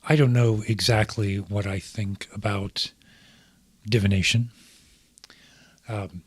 I don't know exactly what I think about divination. Um,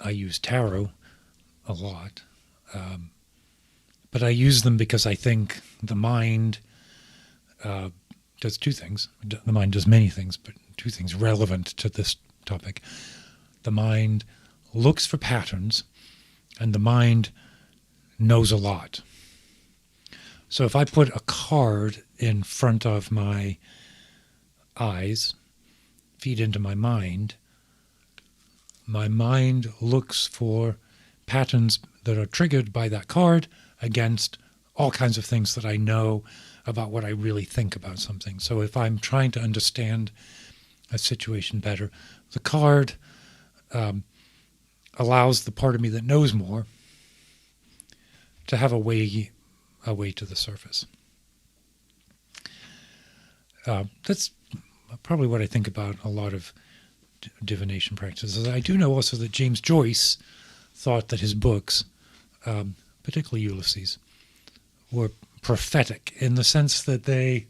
I use tarot a lot, um, but I use them because I think the mind uh, does two things. The mind does many things, but two things relevant to this topic. The mind looks for patterns, and the mind knows a lot. So if I put a card in front of my eyes, feed into my mind looks for patterns that are triggered by that card against all kinds of things that I know about what I really think about something. So if I'm trying to understand a situation better, the card um, allows the part of me that knows more to have a way to the surface. That's probably what I think about a lot of divination practices. I do know also that James Joyce thought that his books, particularly Ulysses, were prophetic in the sense that they,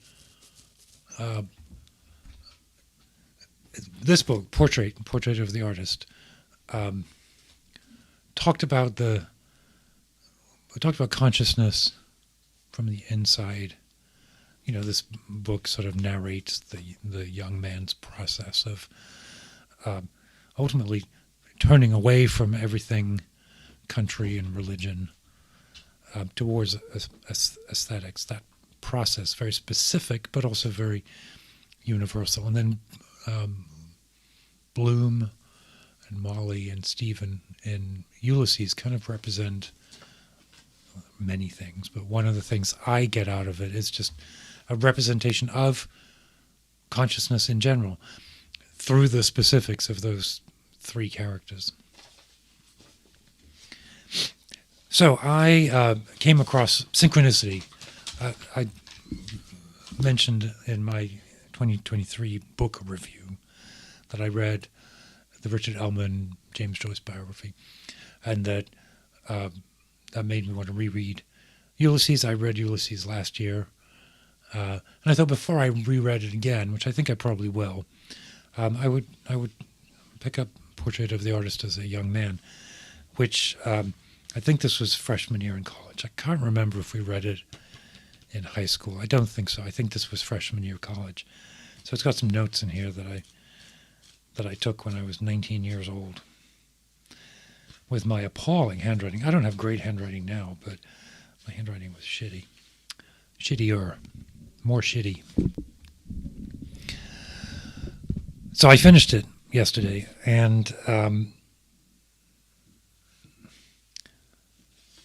this book, Portrait of the Artist, um, talked about consciousness from the inside. You know, this book sort of narrates the young man's process of ultimately turning away from everything country and religion towards aesthetics. That process, very specific, but also very universal. And then Bloom and Molly and Stephen in Ulysses kind of represent many things. But one of the things I get out of it is just a representation of consciousness in general through the specifics of those three characters. So I came across synchronicity. I mentioned in my 2023 book review that I read the Richard Ellman James Joyce biography, and that made me want to reread Ulysses. I read Ulysses last year, and I thought before I reread it again, which I think I probably will, I would pick up Portrait of the Artist as a Young Man, which I think this was freshman year in college. I can't remember if we read it in high school. I don't think so. I think this was freshman year college. So it's got some notes in here that I took when I was 19 years old with my appalling handwriting. I don't have great handwriting now, but my handwriting was shitty. Shittier. More shitty. So I finished it yesterday, and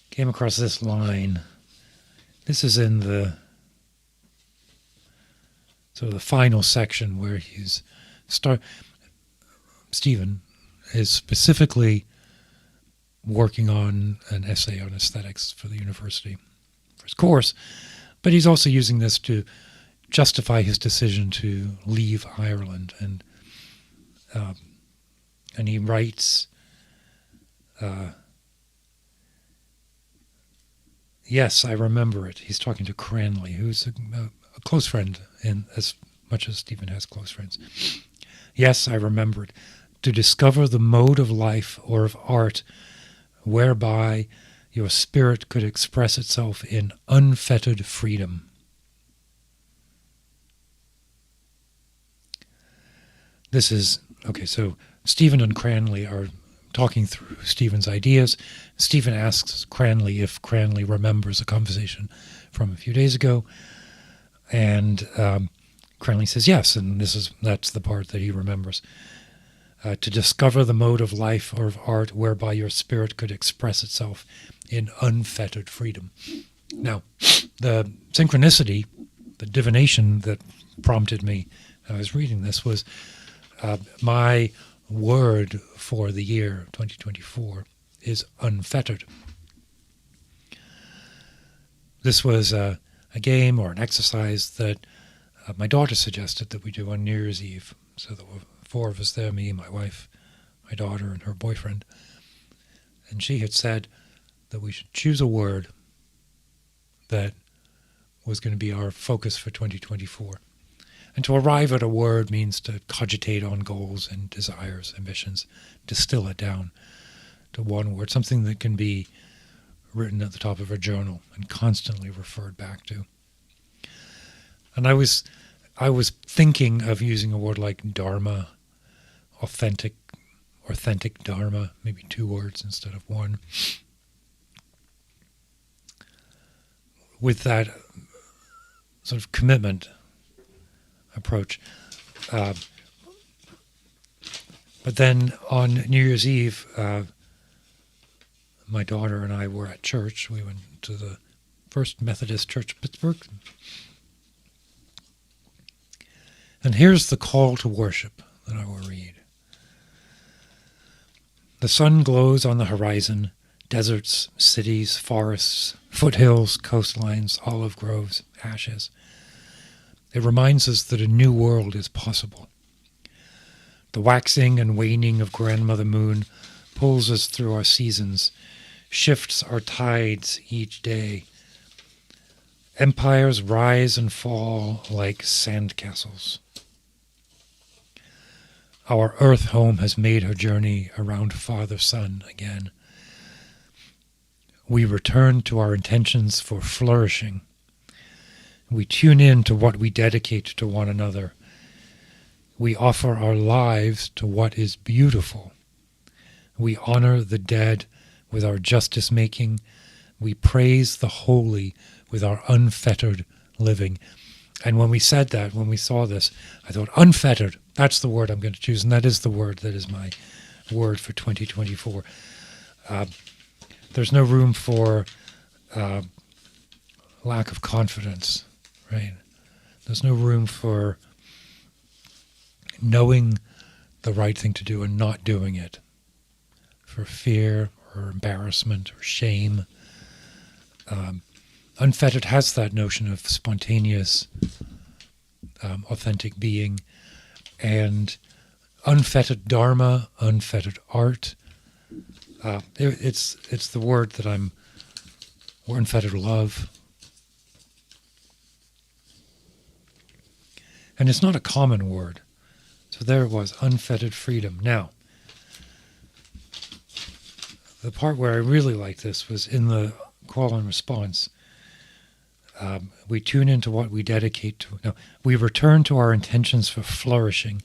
came across this line. This is in the the final section where Stephen is specifically working on an essay on aesthetics for the university, for his course, but he's also using this to justify his decision to leave Ireland, and he writes, yes, I remember it. He's talking to Cranley, who's a close friend, in as much as Stephen has close friends. Yes, I remember it. To discover the mode of life or of art whereby your spirit could express itself in unfettered freedom. This is, okay, so Stephen and Cranley are talking through Stephen's ideas. Stephen asks Cranley if Cranley remembers a conversation from a few days ago, and Cranley says yes, and that's the part that he remembers. To discover the mode of life or of art whereby your spirit could express itself in unfettered freedom. Now, the synchronicity, the divination that prompted me, I was reading this, was my word for the year 2024 is unfettered. This was a game or an exercise that my daughter suggested that we do on New Year's Eve. So there were four of us there, me, my wife, my daughter, and her boyfriend. And she had said that we should choose a word that was going to be our focus for 2024. And to arrive at a word means to cogitate on goals and desires, ambitions, distill it down to one word, something that can be written at the top of a journal and constantly referred back to. And I was thinking of using a word like dharma, authentic dharma, maybe 2 words instead of 1. With that sort of commitment approach. But then on New Year's Eve, my daughter and I were at church. We went to the First Methodist Church, Pittsburgh. And here's the call to worship that I will read. The sun glows on the horizon, deserts, cities, forests, foothills, coastlines, olive groves, ashes. It reminds us that a new world is possible. The waxing and waning of Grandmother Moon pulls us through our seasons, shifts our tides each day. Empires rise and fall like sandcastles. Our earth home has made her journey around Father Sun again. We return to our intentions for flourishing. We tune in to what we dedicate to one another. We offer our lives to what is beautiful. We honor the dead with our justice-making. We praise the holy with our unfettered living. And when we said that, when we saw this, I thought, unfettered, that's the word I'm going to choose, and that is the word that is my word for 2024. There's no room for lack of confidence, right? There's no room for knowing the right thing to do and not doing it, for fear or embarrassment or shame. Unfettered has that notion of spontaneous, authentic being, and unfettered dharma, unfettered art. It's the word that or unfettered love. And it's not a common word. So there it was, unfettered freedom. Now, the part where I really liked this was in the call and response. We tune into what we dedicate to. No, we return to our intentions for flourishing.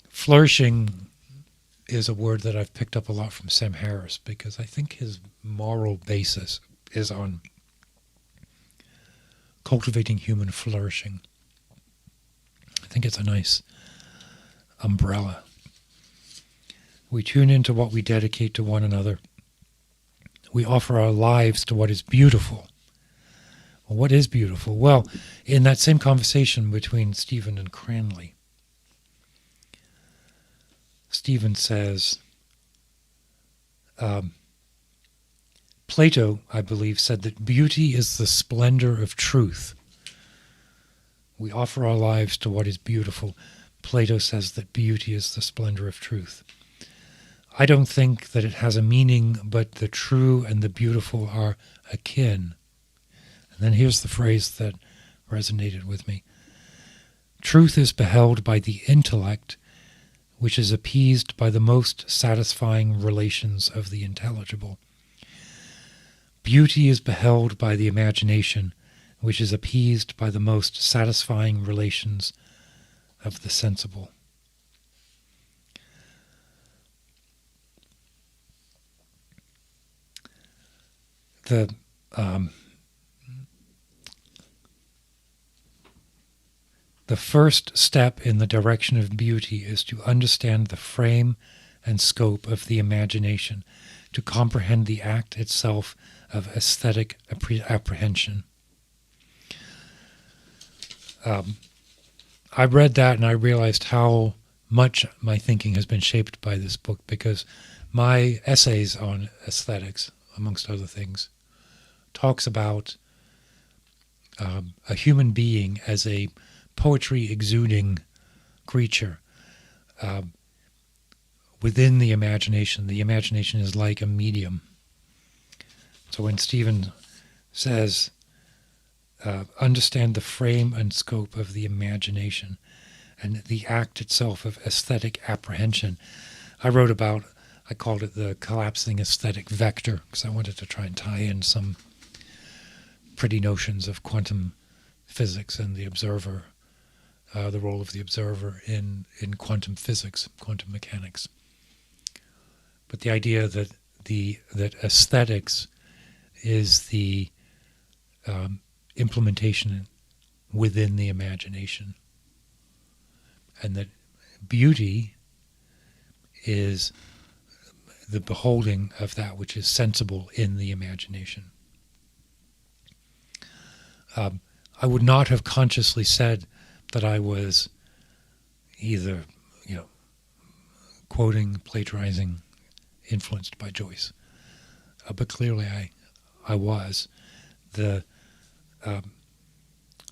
Flourishing is a word that I've picked up a lot from Sam Harris, because I think his moral basis is on cultivating human flourishing. I think it's a nice umbrella. We tune into what we dedicate to one another. We offer our lives to what is beautiful. Well, what is beautiful? Well, in that same conversation between Stephen and Cranley, Stephen says, Plato, I believe, said that beauty is the splendor of truth. We offer our lives to what is beautiful. Plato says that beauty is the splendor of truth. I don't think that it has a meaning, but the true and the beautiful are akin. And then here's the phrase that resonated with me. Truth is beheld by the intellect, which is appeased by the most satisfying relations of the intelligible. Beauty is beheld by the imagination, which is appeased by the most satisfying relations of the sensible. The first step in the direction of beauty is to understand the frame and scope of the imagination, to comprehend the act itself of aesthetic apprehension. I read that and I realized how much my thinking has been shaped by this book, because my essays on aesthetics, amongst other things, talks about a human being as a poetry-exuding creature within the imagination. The imagination is like a medium So when Stephen says, understand the frame and scope of the imagination and the act itself of aesthetic apprehension, I called it the collapsing aesthetic vector, because I wanted to try and tie in some pretty notions of quantum physics and the observer, the role of the observer in quantum physics, quantum mechanics. But the idea that aesthetics is the implementation within the imagination, and that beauty is the beholding of that which is sensible in the imagination. I would not have consciously said that I was either, quoting, plagiarizing, influenced by Joyce, but clearly I was. The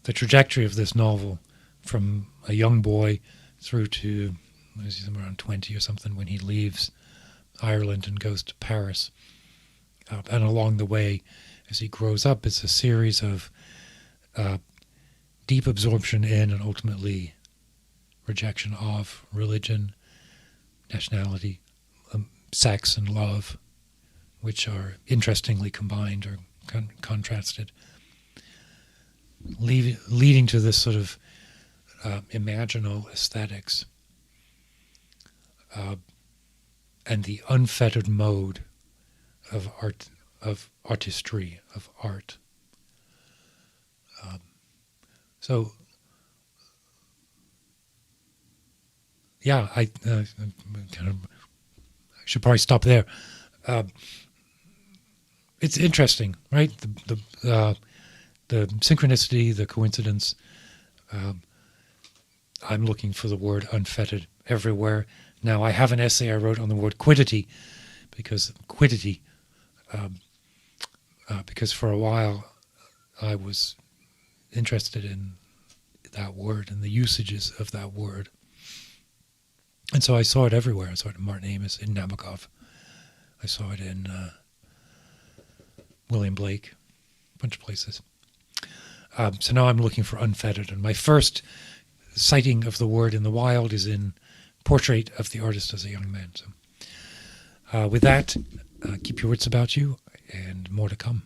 trajectory of this novel, from a young boy through to somewhere around 20 or something when he leaves Ireland and goes to Paris, and along the way, as he grows up, it's a series of deep absorption in and ultimately rejection of religion, nationality, sex, and love, which are interestingly combined or contrasted, leading to this sort of imaginal aesthetics and the unfettered mode of art, of artistry, of art. So, yeah, I should probably stop there. It's interesting, right? The synchronicity, the coincidence. I'm looking for the word unfettered everywhere. Now, I have an essay I wrote on the word quiddity, because for a while I was interested in that word and the usages of that word. And so I saw it everywhere. I saw it in Martin Amis, in Nabokov. I saw it in William Blake, a bunch of places. So now I'm looking for unfettered. And my first sighting of the word in the wild is in Portrait of the Artist as a Young Man. So with that, keep your wits about you, and more to come.